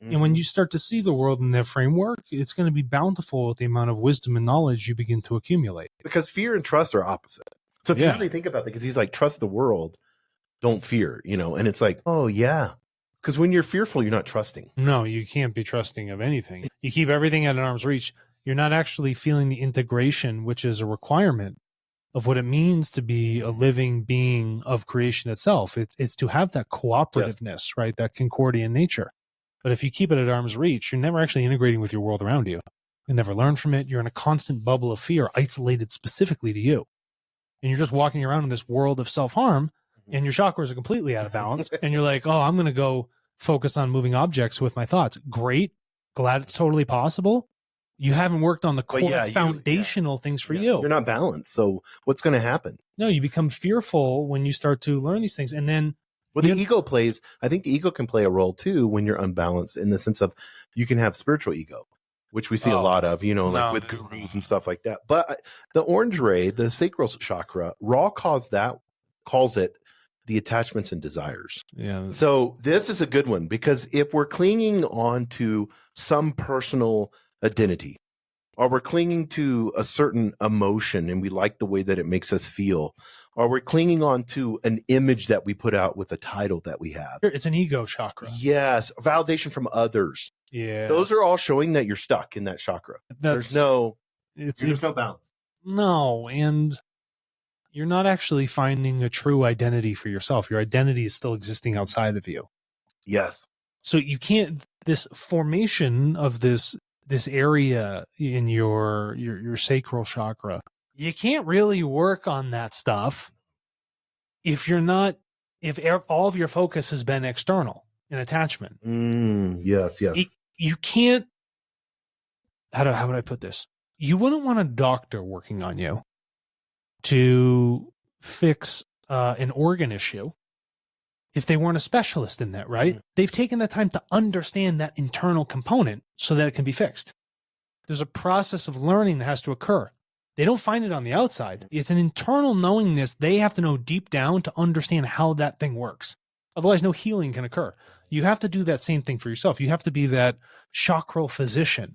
And when you start to see the world in that framework, it's going to be bountiful with the amount of wisdom and knowledge you begin to accumulate. Because fear and trust are opposite. So if you really think about it, because he's like, trust the world, don't fear, you know, and it's like, oh yeah. Because when you're fearful, you're not trusting. No, you can't be trusting of anything. You keep everything at an arm's reach. You're not actually feeling the integration, which is a requirement of what it means to be a living being of creation itself. It's to have that cooperativeness, right? That Concordian nature. But if you keep it at arm's reach, you're never actually integrating with your world around you. You never learn from it. You're in a constant bubble of fear, isolated specifically to you. And you're just walking around in this world of self-harm, and your chakras are completely out of balance. And you're like, oh, I'm going to go focus on moving objects with my thoughts. Great. Glad it's totally possible. You haven't worked on the core foundational things for you. You're not balanced. So what's going to happen? No, you become fearful when you start to learn these things. And then the ego plays, I think the ego can play a role too when you're unbalanced, in the sense of you can have spiritual ego, which we see a lot of, you know, like with gurus and stuff like that. But the orange ray, the sacral chakra, calls it the attachments and desires. Yeah. So this is a good one, because if we're clinging on to some personal identity, or we're clinging to a certain emotion and we like the way that it makes us feel, or we're clinging on to an image that we put out with a title that we have. It's an ego chakra. Yes. Validation from others. Yeah. Those are all showing that you're stuck in that chakra. There's no balance. No. And you're not actually finding a true identity for yourself. Your identity is still existing outside of you. Yes. So you can't, this formation of this area in your sacral chakra, you can't really work on that stuff if all of your focus has been external in attachment. Yes. You can't, how would I put this? You wouldn't want a doctor working on you to fix an organ issue if they weren't a specialist in that, right? They've taken the time to understand that internal component so that it can be fixed. There's a process of learning that has to occur. They don't find it on the outside. It's an internal knowingness they have to know deep down to understand how that thing works. Otherwise, no healing can occur. You have to do that same thing for yourself. You have to be that chakral physician